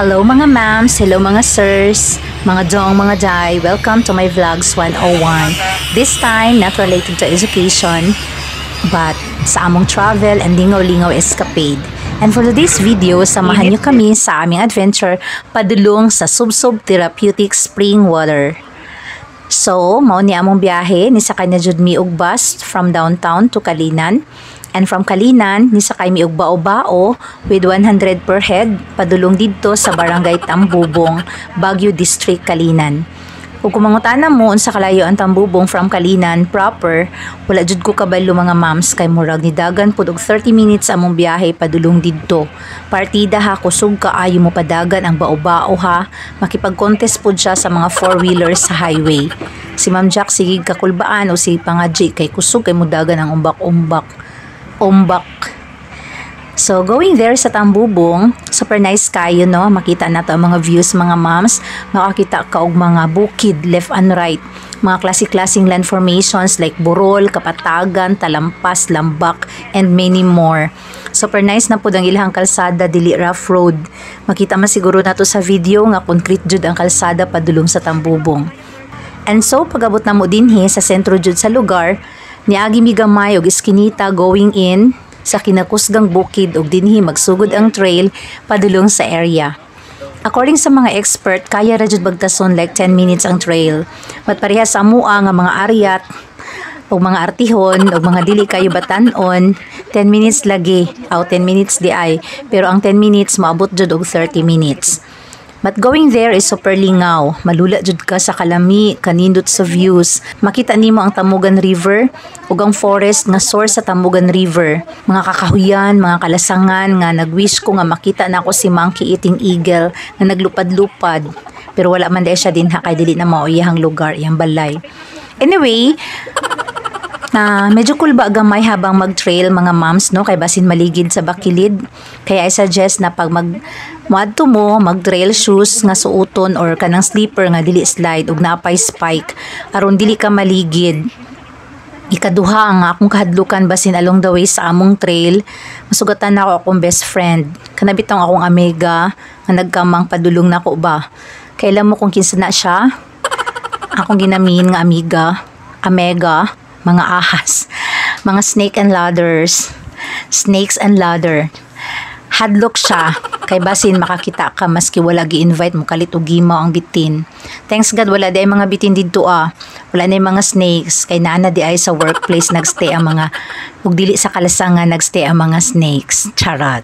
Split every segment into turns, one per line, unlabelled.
Hello mga ma'ams, hello mga sirs, mga dong, mga day, welcome to my vlogs 101. This time, not related to education, but sa among travel and lingaw-lingaw escapade. And for today's video, samahan nyo kami sa aming adventure padulong sa Subsob Therapeutic Spring Water. So, mao ni among biyahe, ni sakay na jud mi og bus from downtown to Kalinan. And from Kalinan, ni sakay mi og bao-bao with 100 per head padulong didto sa Barangay Tambubong, Baguio District, Kalinan. Ug kung mangutana mo unsa kalayo ang Tambubong from Kalinan proper, wala jud ko kabalo mga mams kay murag ni dagan pud og 30 minutes among biyahe padulong didto. Partida ha, kusog kaayo mo padagan ang bao-bao ha. Makipag-contest pud siya sa mga four-wheelers sa highway. Si Ma'am Jack sige kakulbaan o si Pangaji kay kusog kay mudagan ang umbak. So, going there sa Tambubong, super nice kayo, no? Makita na to ang mga views, mga moms. Makakita ka og mga bukid, left and right. Mga klase-klaseng land formations like Burol, Kapatagan, Talampas, Lambak, and many more. Super nice na po ang ilahang kalsada, dili rough road. Makita man siguro na to sa video nga concrete jud ang kalsada padulong sa Tambubong. And so, pag-abot na mo dinhi sa sentro jud sa lugar, niagi mi gamay og iskinita going in sa kinakusgang bukid og dinhi magsugod ang trail padulong sa area. According sa mga expert, kaya ra jud bagtason like 10 minutes ang trail. But parehas sa amua nga mga aryat o mga artihon o mga dili kayo batan-on, 10 minutes lagi, 10 minutes di ay, pero ang 10 minutes maabot jud og 30 minutes. But going there is super lingaw. Malula jud ka sa kalami, kanindot sa views. Makita nimo ang Tamugan River ug ang forest nga source sa Tamugan River. Mga kakahuyan, mga kalasangan nga nagwish ko nga makita nako si Monkey Eating Eagle nga naglupad-lupad. Pero wala man dai siya din ha kay dili na mao iyang lugar, iyang balay. Anyway, medyo cool ba gamay habang mag-trail mga moms, no? Kay basin maligid sa bakilid. Kaya I suggest na pag muadto mo, mag-trail shoes nga suoton or kanang slipper nga dili slide ug napay spike aron dili ka maligid. Ikaduha nga akong kahadlukan basin along the way sa among trail, masugatan na ako akong best friend. Kanabitang akong amiga nga nagkamang padulong nako ba. Kailan mo kung kinsa na siya? Akong ginamin nga amiga, mga ahas, mga snakes and ladder. Hadlock siya, kay basin makakita ka maski wala gi-invite mo kalit og gimaw ang bitin. Thanks God wala di ay mga bitin didto Wala na mga snakes, kay naana di ay sa workplace nagstay ang mga, ug dili sa kalasangan nagstay ang mga snakes. Charot.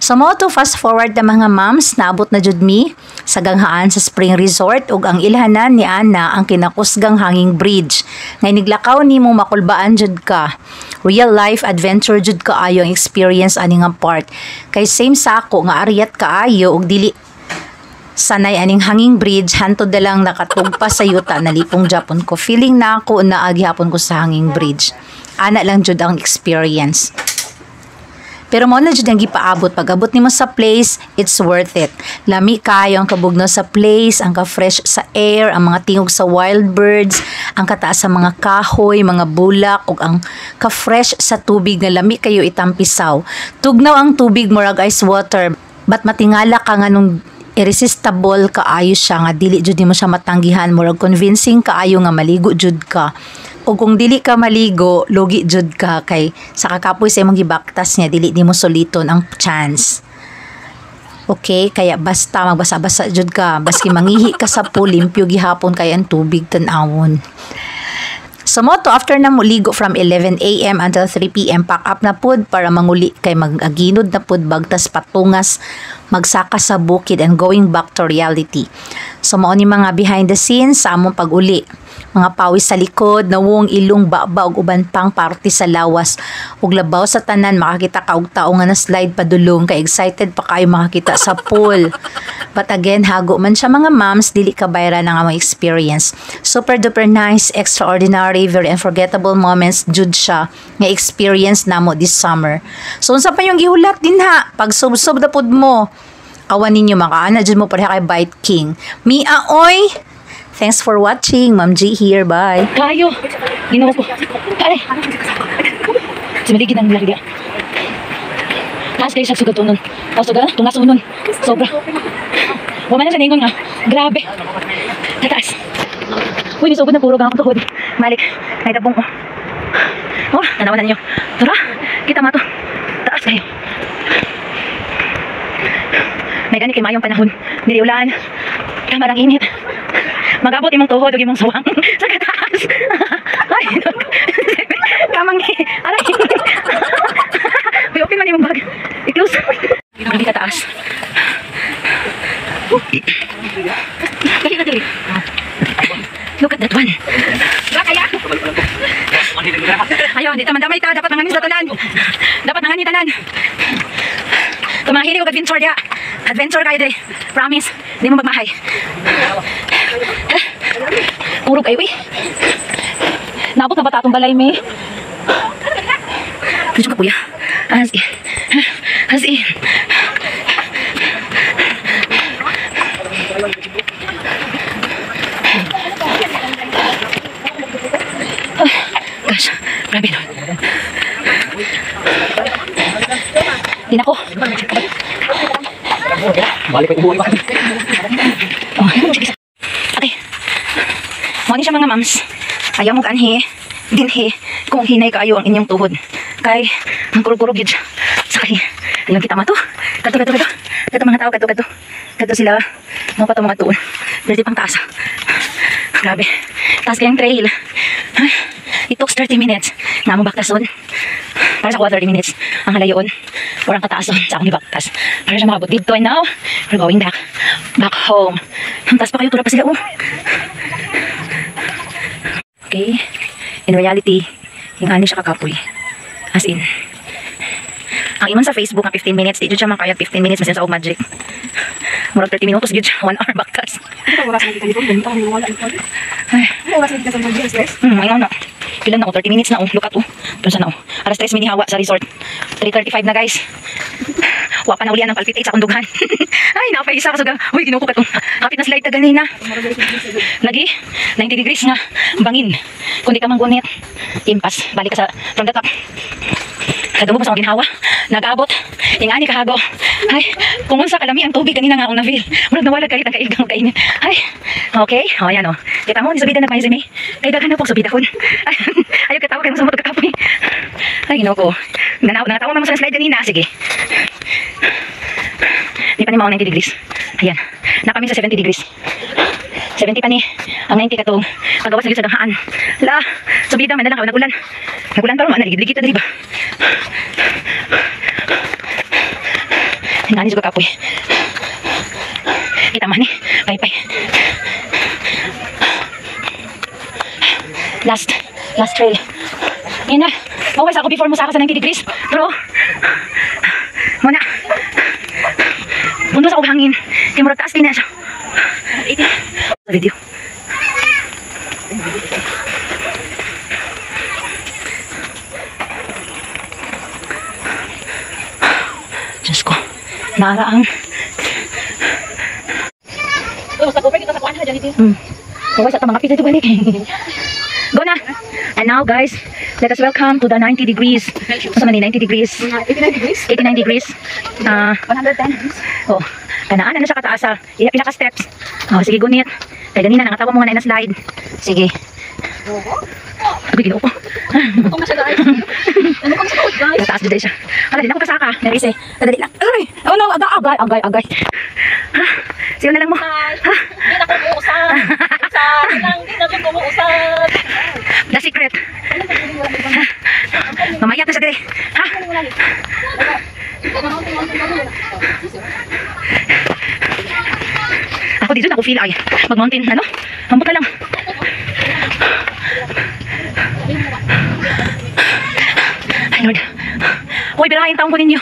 So mo to fast forward na mga moms, naabot na jud mi sa ganghaan sa Spring Resort ug ang ilhanan ni Ana ang kinakusgang hanging bridge. Ngay niglakaw nimo makulbaan jud ka. Real life adventure jud kaayo ang experience ani nga part. Kay same sa ako nga aryat kaayo ug dili sanay aning hanging bridge hantod lang nakatugpa sa yuta nalipong Japon ko. Feeling na ako na aghapon ko sa hanging bridge. Ana lang jud ang experience. Pero mo na jud ang gipaabot pag-abot nimo sa place, it's worth it. Lami kayo ang kabugno sa place, ang ka-fresh sa air, ang mga tingog sa wild birds, ang kataas sa mga kahoy, mga bulak, ug ang ka-fresh sa tubig nga lami kayo itampisaw. Tugnaw ang tubig murag ice water, but matingala ka nga nung irresistible kaayo siya nga dili jud nimo siya matanggihan, murag convincing kaayo nga maligo jud ka. O kung dili ka maligo, lugi jud ka kay sa kakapoy sa imong gibaktas niya dili nimo suliton ang chance. Okay, kaya basta magbasa-basa jud ka, baski mangihi ka sa pool, limpyo gihapon kay ang tubig tan-awon. So mo to after na mo ligo from 11 AM until 3 PM pack up na pud para manguli kay magaginod na pud bagtas patungas magsaka sa bukid and going back to reality. So mao ni mga behind the scenes sa among pag-uli. Mga pawis sa likod, nawong ilong baba ug uban pang parte sa lawas ug labaw sa tanan makakita ka og tawo nga na slide padulong kay excited pa kayo makakita sa pool. But again, hago man siya mga moms, dili ka bayra ng among experience. Super duper nice, extraordinary, very unforgettable moments jud siya nga experience namo this summer. So unsa pa yung gihulat din ha? Pag sub-sub na pud mo, awan ninyo makaana jud mo pareha kay Bite King. Mia oy. Thanks for watching. Ma'am G here. Bye.
Kayo. Ginawa ko. Ay. Sumaligid ang lagi. Taas kayo sa sugad tunon. Taas sugad, tungas unon. Sobra. Wala na sa ningon nga. Grabe. Tataas. Uy, nisugod na puro gang tuhod. Malik. May tabong oh. Oh, nanawanan niyo. Tara, kita mato. Taas kayo. May gani kay mayong panahon. Dili ulan. Kamarang init. Magabot imong tuhod ug imong suwang sa kataas. Ay. Kamang ni. Aray. Uy, open man imong bag. I-close. Dili ka taas. Dali ka dali. Look at that one. Kaya? Ayaw, di taman damay ta. Dapat nanganis na tanan. Dapat nanganis tanan. Kung mga hilig adventure ya. Adventure kayo dali. Promise. Hindi mo magmahay. Urog kayo eh. Naabot na ba tatong balay may? Gusto ka kuya. As in. As in. Gosh, grabe no. Di na ko.
Balik ko buhay pa.
Okay. Muna siya mga mams. Ayaw mo kanhi. Dinhi. Kung hinay kaayo ang inyong tuhod. Kay, ang kurog-kurog yun siya. Sakay. Ayun kita mato. Kato. Kato mga tao. Kato sila. Mga pato mga tuon. Pwede pang taas. Grabe. Taas kayang trail. Ay, it took 30 minutes. Nga mo baktason. Para sa kuha 30 minutes. Ang halayoon. Or ang kataason sa akong ibaktas. Para siya makabot dito. And now, we're going back. Back home. Ang taas pa kayo. Tura pa sila. Oh. Okay. In reality, yung ani siya kakapoy. As in. Ang iman sa Facebook ang 15 minutes. Di dyan siya makayag 15 minutes. Masin sa og magic. Murag 30 minutos. Dyan siya 1 hour baktas.
Ito oras na kita dito. Ganito kami wala ito.
Ay.
Ito oras na kita sa mga stress.
Ayun na. Ilan na ako? 30 minutes na. Look at Doon sa na. Alas 3 minihawa sa resort. 3:35 na guys. Wa pa na ulian ng palpitate sa akong dughan. Ay, napaisa ka suga. Uy, kinuko ka to. Kapit na slide ta ganina. Lagi, 90 degrees nga. Bangin. Kung di ka manggunit, impas. Balik ka sa from the top. Kadungog mo sa akong ginhawa. Nag-abot. Ingani kahago. Ay, kung unsa kalami ang tubig kanina nga akong na-feel. Murag nawala kahit ang kaigang kainin. Ay, okay. O, yan o. Kita mo, ni subida na pa si May. Kaya daghan na po subida kun. Ayaw katawa kayo masumot kakapoy. Ay, ginoo ko. Nangatawa naman sa slide kanina. Sige. Di pa ni mga 90 degrees. Ayan. Na kami sa 70 degrees. 70 pa ni. Ang 90 katong. Kagawas na yun sa gahaan. La. Subida, may dalang nagulan. Nagulan pa rin. Naligid-ligid na diba? Nani juga kapoy. Kita mani. Pay. Last trail. Yan na. Always ako before mo sa 90 degrees. Bro. Muna. Mundo sa hangin. Kaya murag taas din na siya. Sa video. Diyos ko. Naraang. Always at mga pizza ito balik. Go na. And now guys, let us welcome to the 90 degrees. Masa man 90 degrees? 89 degrees. 89 degrees. 110. Oh, kanaan na siya kataasa. Pinaka steps. Oh, sige gunit. Kaya ganina nangatawa mo nga na slide. Sige. Abi ginoo ko. Kung nasa guys. Ano kung sa guys? Taas din siya. Ala din ako kasaka. Narise. Dali lang. Ay, oh no, agay. Ha? Siyo na lang mo. Ha?
Hindi na kumuusap. Hindi na kumuusap.
The secret. Mamaya na siya dire. Ha? Ako dito na ako feel ay mag-mountain ano? Hambot ka lang. Ay Lord. Hoy, birahin taong ko ninyo.